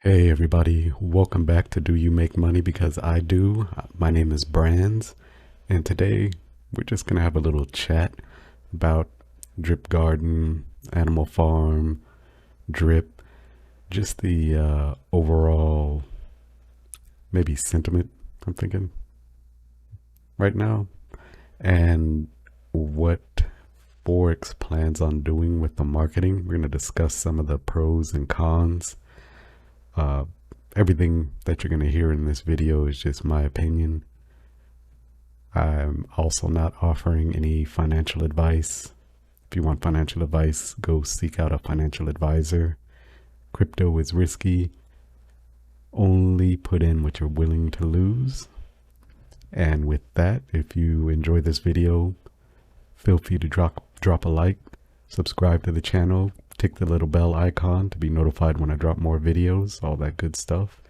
Hey everybody, welcome back to Do You Make Money Because I Do. My name is Brands, and today we're just gonna have a little chat about Drip Garden, Animal Farm, Drip, just the overall maybe sentiment I'm thinking right now, and what Forex plans on doing with the marketing. We're gonna discuss some of the pros and cons. Uh, Everything that you're going to hear in this video is just my opinion. I'm also not offering any financial advice. If you want financial advice, go seek out a financial advisor. Crypto is risky. Only put in what you're willing to lose. And with that, if you enjoy this video, feel free to drop a like, subscribe to the channel, tick the little bell icon to be notified when I drop more videos, all that good stuff.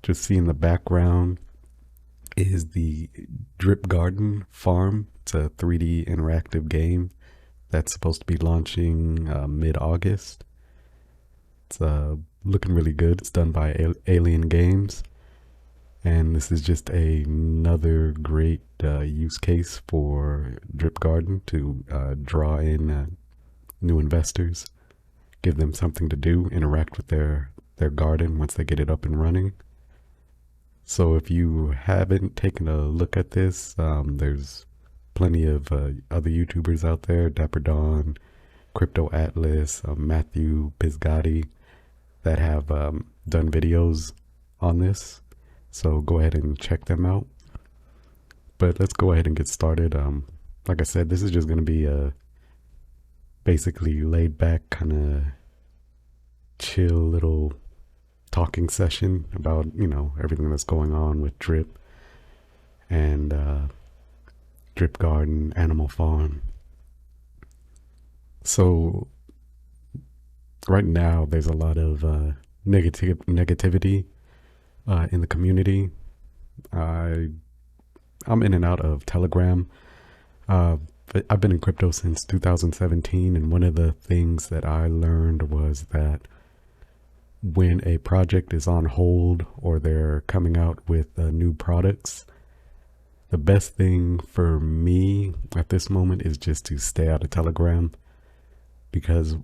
Just see in the background is the Drip Garden Farm. It's a 3D interactive game that's supposed to be launching mid-August. It's looking really good. It's done by Alien Games. And this is just another great use case for Drip Garden to draw in new investors, give them something to do, interact with their garden once they get it up and running. So if you haven't taken a look at this, there's plenty of other YouTubers out there, Dapper Dawn, Crypto Atlas, Matthew Pisgotti, that have done videos on this. So go ahead and check them out. But let's go ahead and get started. Like I said, this is just going to be a basically laid back, kind of chill little talking session about, everything that's going on with Drip and Drip Garden, Animal Farm. So right now there's a lot of negativity in the community. I'm in and out of Telegram. But I've been in crypto since 2017, and one of the things that I learned was that when a project is on hold or they're coming out with new products, the best thing for me at this moment is just to stay out of Telegram, because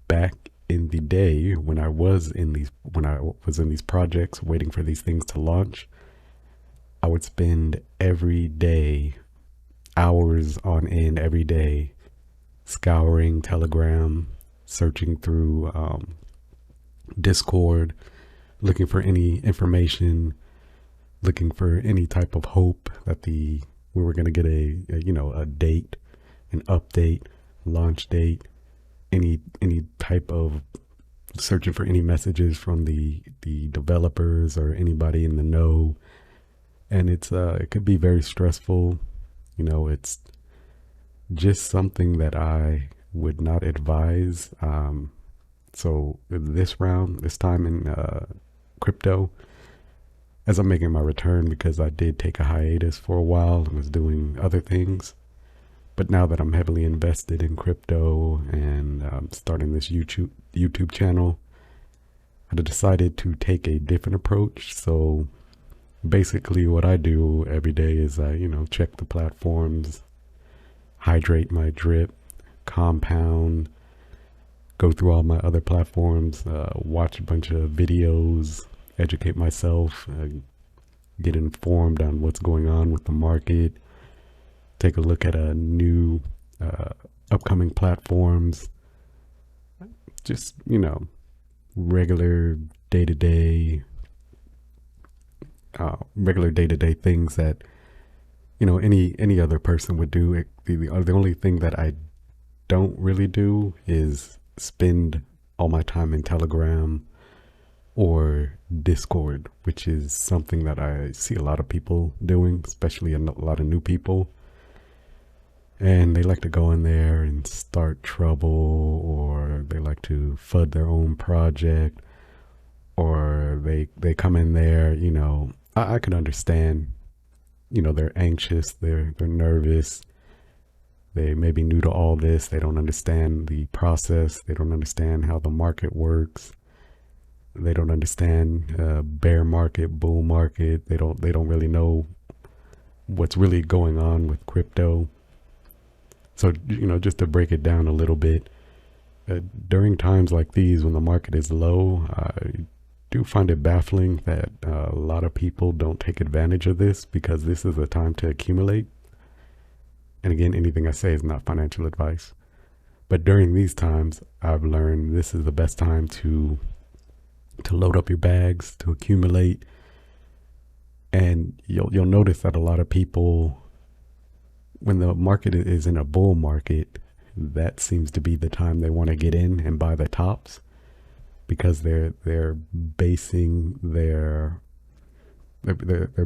back in the day when I was in these projects waiting for these things to launch, I would spend every day, hours on end every day, scouring Telegram, searching through Discord, looking for any information, looking for any type of hope that we were going to get a date, an update, launch date, any type of searching for any messages from the developers or anybody in the know. And it could be very stressful. It's just something that I would not advise. So this time in crypto, as I'm making my return, because I did take a hiatus for a while and was doing other things. But now that I'm heavily invested in crypto and starting this YouTube channel, I decided to take a different approach. So basically what I do every day is I, check the platforms, hydrate my drip, compound, go through all my other platforms, watch a bunch of videos, educate myself, get informed on what's going on with the market, take a look at a new upcoming platforms, just, regular day-to-day things that any other person would do. The only thing that I don't really do is spend all my time in Telegram or Discord, which is something that I see a lot of people doing, especially a lot of new people. And they like to go in there and start trouble, or they like to FUD their own project, or they come in there, I can understand, they're anxious, they're nervous, they may be new to all this, they don't understand the process, they don't understand how the market works. They don't understand bear market, bull market. They don't really know what's really going on with crypto. So, just to break it down a little bit, during times like these when the market is low, I do find it baffling that a lot of people don't take advantage of this, because this is a time to accumulate. And again, anything I say is not financial advice. But during these times, I've learned this is the best time to load up your bags, to accumulate. And you'll notice that a lot of people, when the market is in a bull market, that seems to be the time they want to get in and buy the tops, because they're basing they're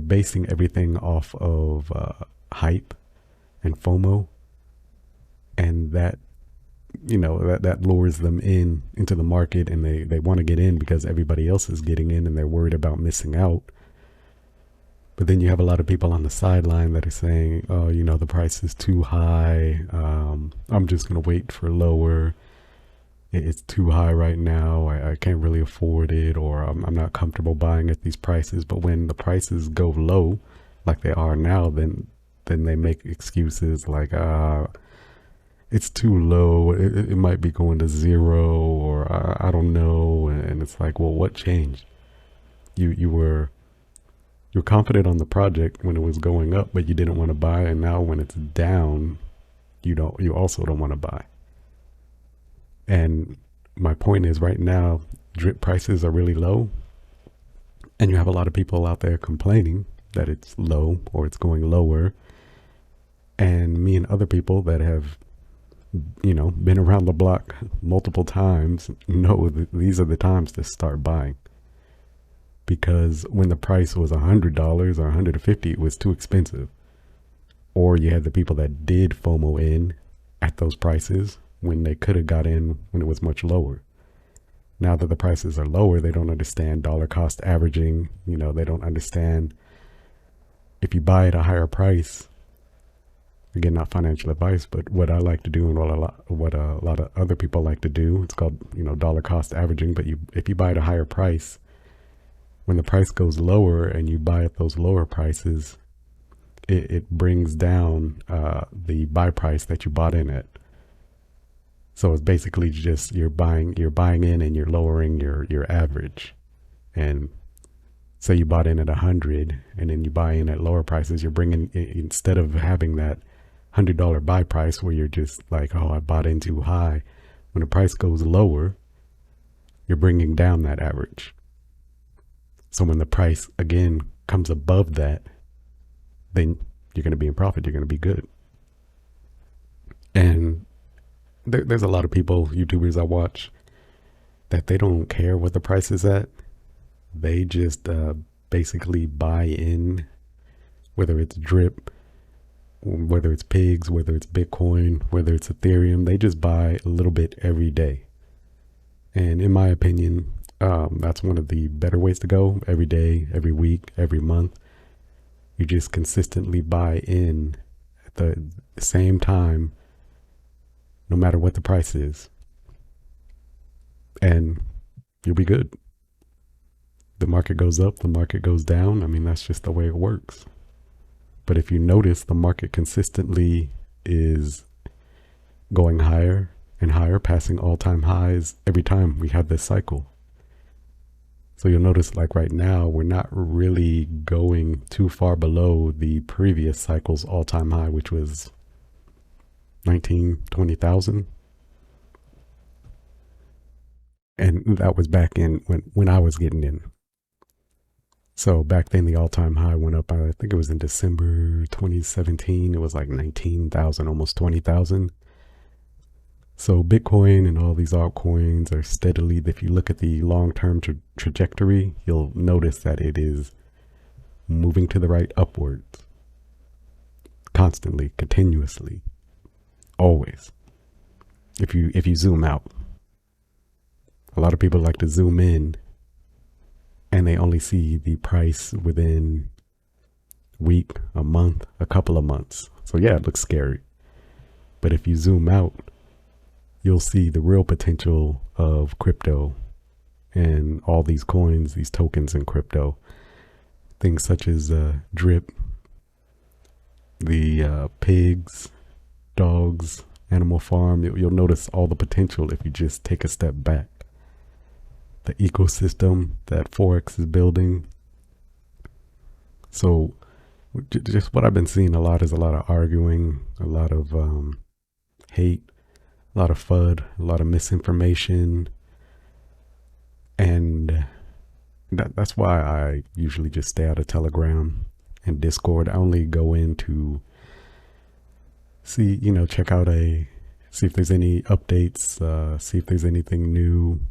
basing everything off of hype and FOMO, and that that lures them into the market, and they want to get in because everybody else is getting in and they're worried about missing out. But then you have a lot of people on the sideline that are saying, oh, the price is too high. I'm just going to wait for lower. It's too high right now. I can't really afford it, or I'm not comfortable buying at these prices. But when the prices go low, like they are now, then they make excuses like, it's too low. It might be going to zero, or I don't know. And it's like, well, what changed? You're confident on the project when it was going up, but you didn't want to buy, and now when it's down, you also don't want to buy. And my point is, right now, drip prices are really low, and you have a lot of people out there complaining that it's low or it's going lower. And me and other people that have been around the block multiple times know that these are the times to start buying. Because when the price was $100 or $150, it was too expensive. Or you had the people that did FOMO in at those prices when they could have got in when it was much lower. Now that the prices are lower, they don't understand dollar cost averaging. They don't understand if you buy at a higher price. Again, not financial advice, but what I like to do, and what a lot of other people like to do, it's called dollar cost averaging. But if you buy at a higher price, when the price goes lower and you buy at those lower prices, it brings down the buy price that you bought in at. So it's basically just you're buying in and you're lowering your average. And say you bought in at 100 and then you buy in at lower prices, you're bringing, instead of having that $100 buy price where you're just like, oh, I bought in too high. When the price goes lower, you're bringing down that average. So when the price again comes above that, then you're going to be in profit. You're going to be good. And there's a lot of people, YouTubers I watch, that they don't care what the price is at. They just basically buy in, whether it's drip, whether it's pigs, whether it's Bitcoin, whether it's Ethereum. They just buy a little bit every day. And in my opinion, that's one of the better ways to go. Every day, every week, every month. You just consistently buy in at the same time, no matter what the price is. And you'll be good. The market goes up, the market goes down. I mean, that's just the way it works. But if you notice, the market consistently is going higher and higher, passing all-time highs every time we have this cycle. So you'll notice, like right now, we're not really going too far below the previous cycle's all-time high, which was 20,000. And that was back in when I was getting in. So back then the all-time high went up, I think it was in December 2017. It was like 19,000, almost 20,000. So Bitcoin and all these altcoins are steadily, if you look at the long-term trajectory, you'll notice that it is moving to the right upwards. Constantly, continuously, always. If you zoom out. A lot of people like to zoom in and they only see the price within a week, a month, a couple of months. So yeah, it looks scary. But if you zoom out, you'll see the real potential of crypto and all these coins, these tokens in crypto. Things such as Drip, the pigs, dogs, Animal Farm. You'll notice all the potential if you just take a step back. The ecosystem that Forex is building. So just what I've been seeing a lot is a lot of arguing, a lot of hate, a lot of FUD, a lot of misinformation. And that's why I usually just stay out of Telegram and Discord. I only go in to see, check out see if there's any updates, see if there's anything new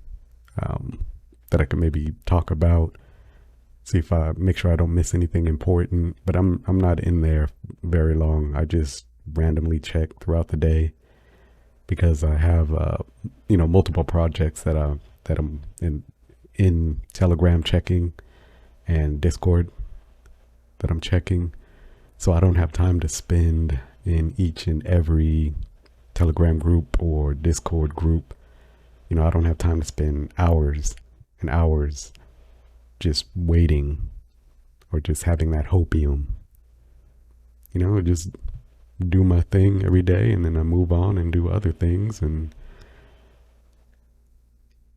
that I can maybe talk about, see if I make sure I don't miss anything important. But I'm not in there very long. I just randomly check throughout the day because I have multiple projects that I'm in Telegram checking and Discord that I'm checking. So I don't have time to spend in each and every Telegram group or Discord group. I don't have time to spend hours and hours just waiting or just having that hopium. Just do my thing every day and then I move on and do other things, and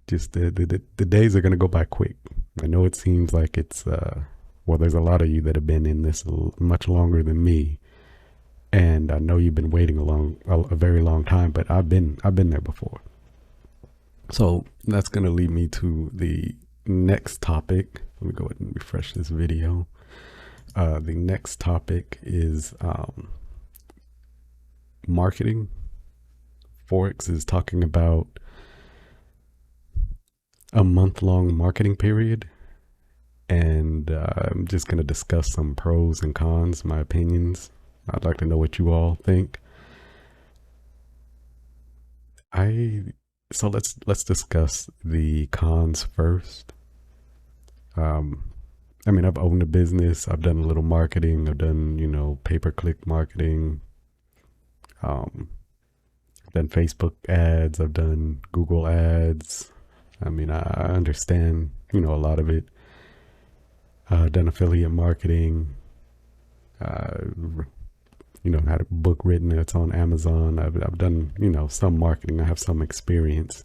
just the days are going to go by quick. I know it seems like it's there's a lot of you that have been in this much longer than me, and I know you've been waiting a very long time, but I've been there before. So that's going to lead me to the next topic. Let me go ahead and refresh this video. The next topic is marketing. Forex is talking about a month-long marketing period, and I'm just going to discuss some pros and cons, my opinions. I'd like to know what you all think. So let's discuss the cons first. I've owned a business. I've done a little marketing. I've done, pay-per-click marketing. I've done Facebook ads. I've done Google ads. I understand, a lot of it. I've done affiliate marketing. Had a book written that's on Amazon. I've done, some marketing. I have some experience.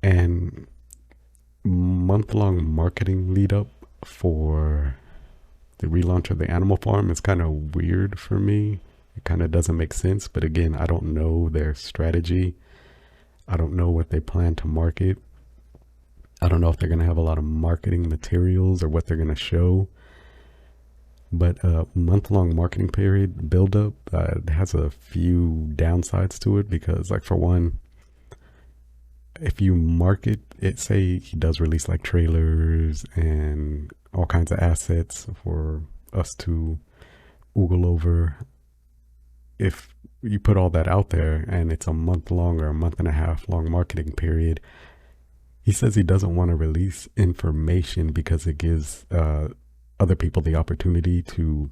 And month-long marketing lead up for the relaunch of the Animal Farm is kind of weird for me. It kind of doesn't make sense. But again, I don't know their strategy. I don't know what they plan to market. I don't know if they're going to have a lot of marketing materials or what they're going to show. But a month-long marketing period build-up has a few downsides to it because, for one, if you market it, say he does release trailers and all kinds of assets for us to oogle over. If you put all that out there and it's a month-long or a month-and-a-half-long marketing period, he says he doesn't want to release information because it gives other people the opportunity to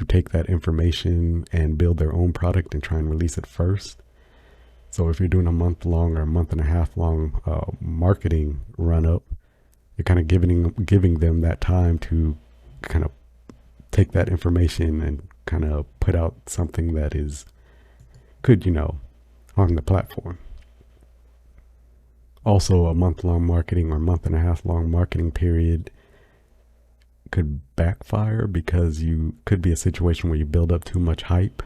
take that information and build their own product and try and release it first. So if you're doing a month-long or a month-and-a-half-long marketing run-up, you're kind of giving them that time to kind of take that information and kind of put out something that could harm the platform. Also, a month-long marketing or month-and-a-half-long marketing period could backfire because you could be a situation where you build up too much hype,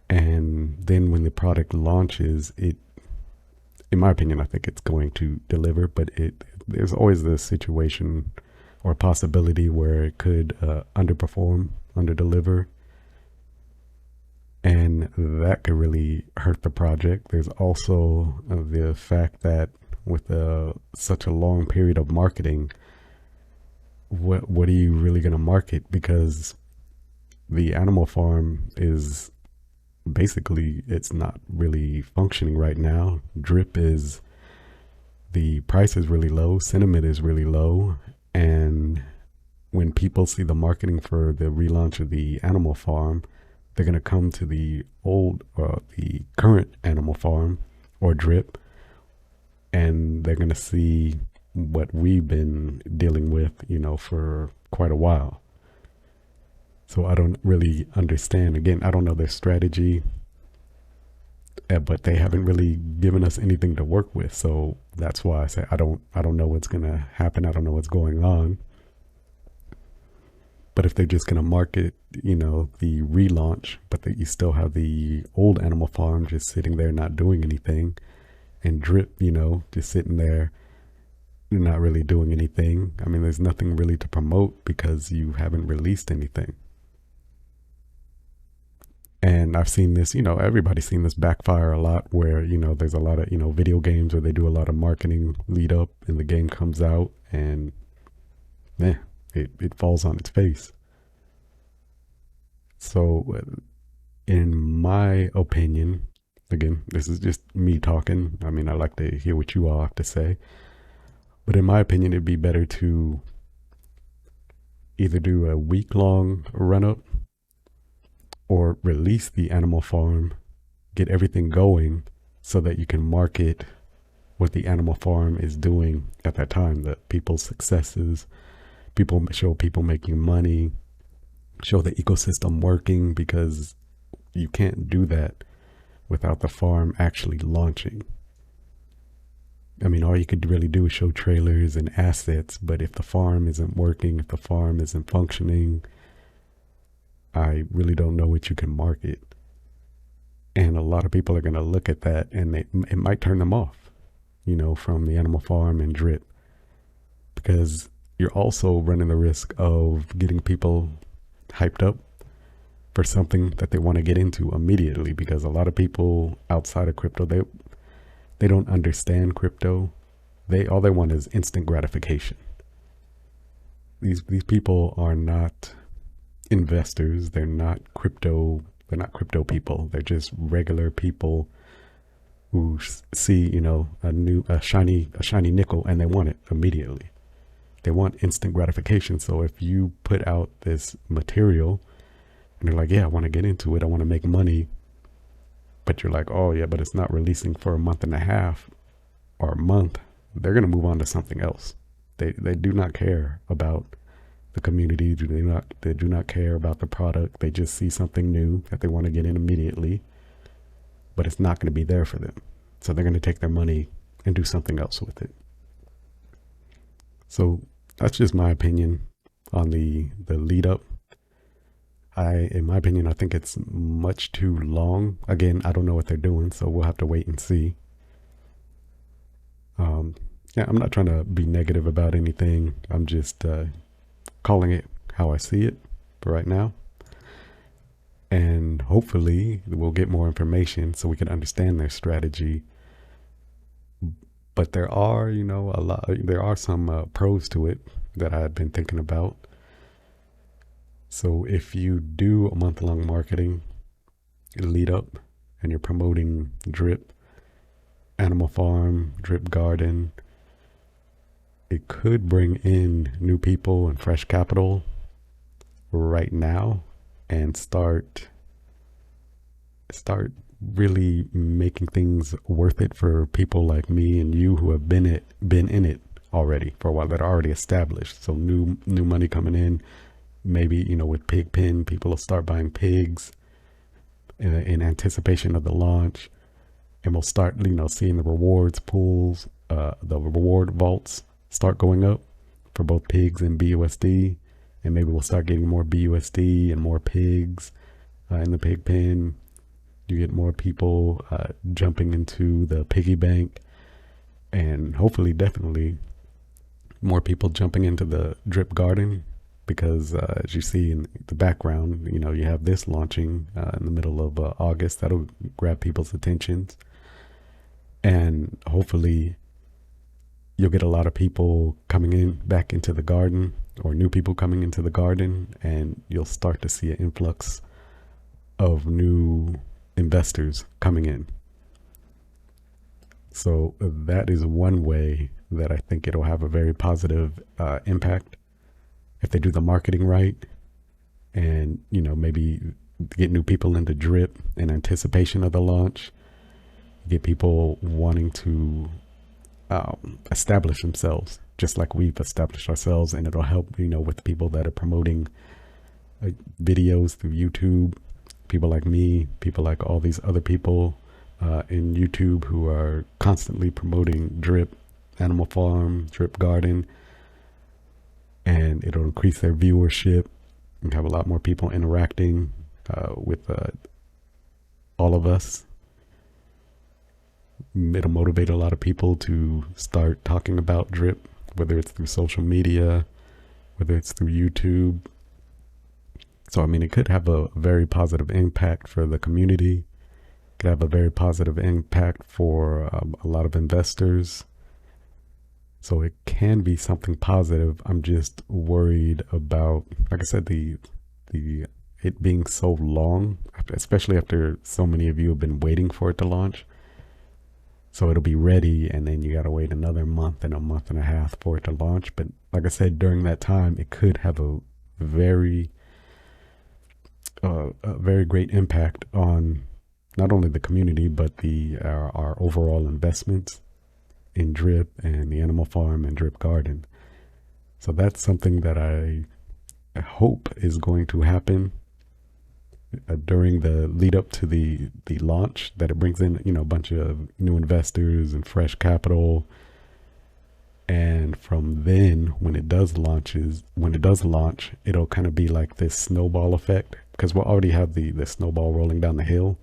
and then when the product launches, in my opinion, I think it's going to deliver, but there's always the situation or possibility where it could underperform, underdeliver, and that could really hurt the project. There's also the fact that with such a long period of marketing, what are you really going to market? Because the Animal Farm is basically, it's not really functioning right now. The price is really low, sentiment is really low, and when people see the marketing for the relaunch of the Animal Farm, they're going to come to the current Animal Farm or Drip and they're going to see what we've been dealing with, for quite a while. So I don't really understand. Again, I don't know their strategy, but they haven't really given us anything to work with. So that's why I say I don't know what's going to happen. I don't know what's going on. But if they're just going to market, the relaunch, but that you still have the old animal farm just sitting there not doing anything, and drip, just sitting there not really doing anything. I mean, there's nothing really to promote because you haven't released anything. And I've seen this, everybody's seen this backfire a lot where, there's a lot of, video games where they do a lot of marketing lead up and the game comes out and it falls on its face. So in my opinion, again, this is just me talking. I mean, I like to hear what you all have to say. But in my opinion, it'd be better to either do a week-long run-up or release the animal farm, get everything going so that you can market what the animal farm is doing at that time, the people's successes, show people making money, show the ecosystem working, because you can't do that without the farm actually launching. I mean, all you could really do is show trailers and assets, but if the farm isn't working, if the farm isn't functioning, I really don't know what you can market. And a lot of people are going to look at that and it might turn them off, from the animal farm and drip, because you're also running the risk of getting people hyped up for something that they want to get into immediately, because a lot of people outside of crypto, they don't understand crypto. All they want is instant gratification. These people are not investors. They're not crypto people. They're just regular people who see, a shiny nickel and they want it immediately. They want instant gratification. So if you put out this material and they're like, yeah, I want to get into it, I want to make money, but you're like, oh yeah, but it's not releasing for a month and a half or a month, they're going to move on to something else. They do not care about the community. They do not care about the product. They just see something new that they want to get in immediately, but it's not going to be there for them. So they're going to take their money and do something else with it. So that's just my opinion on the lead up. In my opinion, I think it's much too long. Again, I don't know what they're doing, so we'll have to wait and see. I'm not trying to be negative about anything. I'm just calling it how I see it for right now. And hopefully we'll get more information so we can understand their strategy. But there are, there are some pros to it that I had been thinking about. So if you do a month-long marketing lead up and you're promoting drip, animal farm, drip garden, it could bring in new people and fresh capital right now and start really making things worth it for people like me and you who have been in it already for a while, that are already established. So new money coming in. Maybe, with Pigpen, people will start buying pigs in anticipation of the launch. And we'll start, seeing the rewards pools, the reward vaults start going up for both pigs and BUSD. And maybe we'll start getting more BUSD and more pigs in the Pigpen. You get more people jumping into the piggy bank, and hopefully, definitely, more people jumping into the drip garden. Because as you see in the background, you have this launching in the middle of August. That'll grab people's attentions. And hopefully you'll get a lot of people coming back into the garden, or new people coming into the garden, and you'll start to see an influx of new investors coming in. So that is one way that I think it'll have a very positive impact. If they do the marketing right and, maybe get new people into drip in anticipation of the launch, get people wanting to establish themselves just like we've established ourselves, and it'll help, with people that are promoting videos through YouTube, people like me, people like all these other people in YouTube who are constantly promoting Drip Animal Farm, Drip Garden, and it'll increase their viewership and have a lot more people interacting with all of us. It'll motivate a lot of people to start talking about Drip, whether it's through social media, whether it's through YouTube. So, I mean, it could have a very positive impact for the community. It could have a very positive impact for a lot of investors. So it can be something positive. I'm just worried about, like I said, the it being so long, especially after so many of you have been waiting for it to launch. So it'll be ready, and then you got to wait another month and a month and a half for it to launch. But like I said, during that time, it could have a very great impact on not only the community, but our overall investments in Drip and the Animal Farm and Drip Garden. So that's something that I hope is going to happen during the lead up to the launch, that it brings in, a bunch of new investors and fresh capital. And from then, when it does launch, it'll kind of be like this snowball effect, because we'll already have the snowball rolling down the hill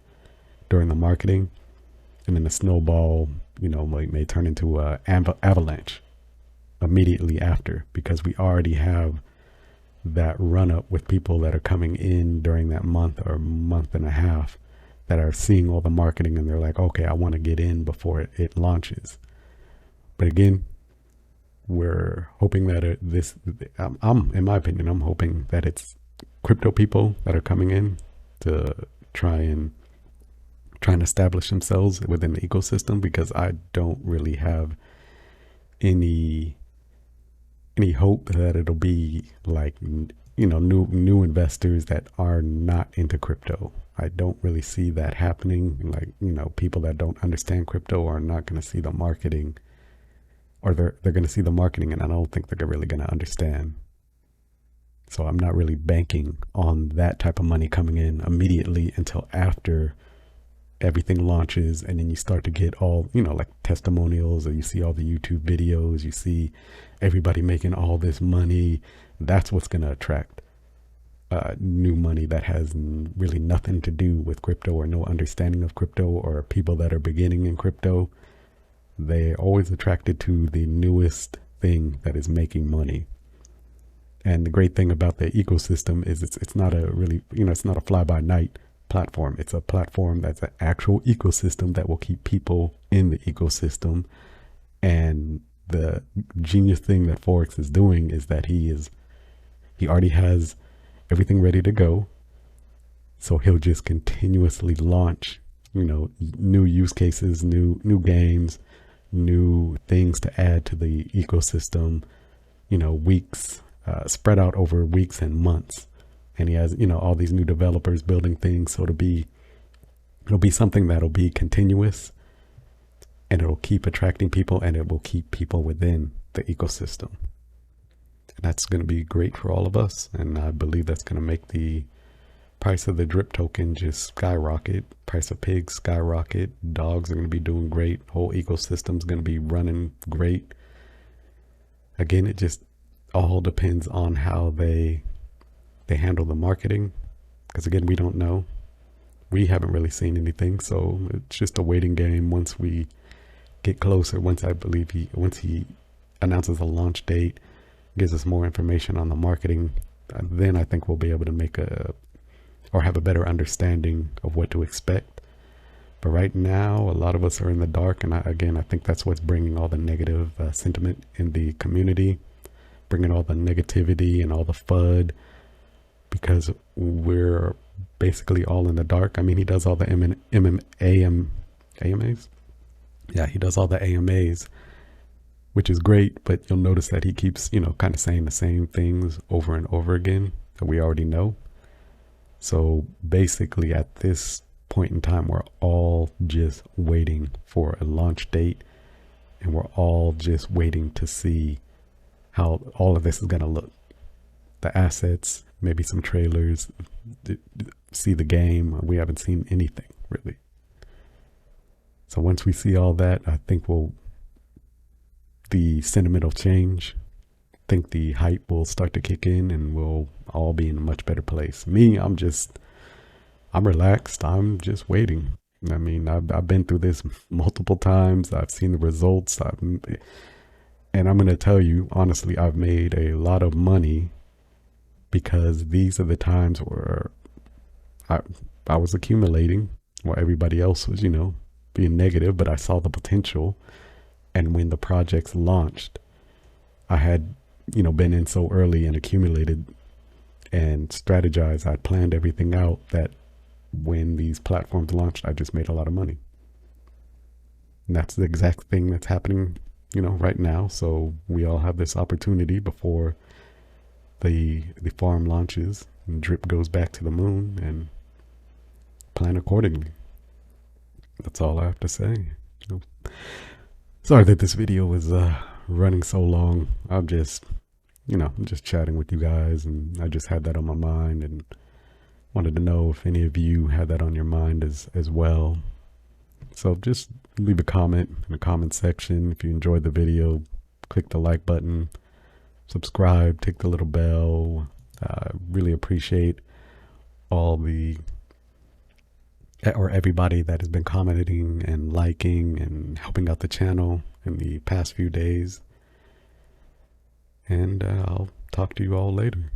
during the marketing. And then the snowball, may turn into a avalanche immediately after, because we already have that run up with people that are coming in during that month or month and a half that are seeing all the marketing, and they're like, okay, I want to get in before it launches. But again, we're hoping that in my opinion, I'm hoping that it's crypto people that are coming in to try and establish themselves within the ecosystem, because I don't really have any hope that it'll be like, new investors that are not into crypto. I don't really see that happening. Like, people that don't understand crypto are not going to see the marketing, or they're going to see the marketing, and I don't think they're really going to understand. So I'm not really banking on that type of money coming in immediately until after everything launches, and then you start to get all, like testimonials, or you see all the YouTube videos, you see everybody making all this money. That's what's going to attract new money that has really nothing to do with crypto, or no understanding of crypto, or people that are beginning in crypto. They're always attracted to the newest thing that is making money. And the great thing about the ecosystem is it's not a really, it's not a fly by night platform. It's a platform that's an actual ecosystem that will keep people in the ecosystem. And the genius thing that Forex is doing is that he already has everything ready to go. So he'll just continuously launch, new use cases, new games, new things to add to the ecosystem, weeks, spread out over weeks and months. And he has, all these new developers building things. So it'll be something that'll be continuous, and it'll keep attracting people, and it will keep people within the ecosystem. And that's going to be great for all of us. And I believe that's going to make the price of the Drip token just skyrocket. Price of pigs skyrocket. Dogs are going to be doing great. Whole ecosystem's going to be running great. Again, it just all depends on how they handle the marketing, because again, we don't know. We haven't really seen anything, so it's just a waiting game. Once we get closer, once he announces a launch date, gives us more information on the marketing, then I think we'll be able to have a better understanding of what to expect. But right now, a lot of us are in the dark, and I think that's what's bringing all the negative sentiment in the community, bringing all the negativity and all the FUD, because we're basically all in the dark. I mean, he does all the AMAs. Yeah, he does all the AMAs, which is great, but you'll notice that he keeps, kind of saying the same things over and over again that we already know. So basically at this point in time, we're all just waiting for a launch date and we're all just waiting to see how all of this is going to look. The assets, maybe some trailers, see the game. We haven't seen anything really. So once we see all that, I think the sentiment will change. I think the hype will start to kick in and we'll all be in a much better place. Me, I'm relaxed. I'm just waiting. I mean, I've been through this multiple times. I've seen the results. And I'm going to tell you, honestly, I've made a lot of money because these are the times where I was accumulating while everybody else was, being negative, but I saw the potential. And when the projects launched, I had, been in so early and accumulated and strategized. I planned everything out that when these platforms launched, I just made a lot of money. And that's the exact thing that's happening, right now. So we all have this opportunity before the farm launches and Drip goes back to the moon, and plan accordingly. That's all I have to say. Sorry that this video was running so long. I'm just chatting with you guys, and I just had that on my mind and wanted to know if any of you had that on your mind as well. So just leave a comment in the comment section. If you enjoyed the video, click the like button, subscribe, tick the little bell. Really appreciate everybody that has been commenting and liking and helping out the channel in the past few days. And I'll talk to you all later.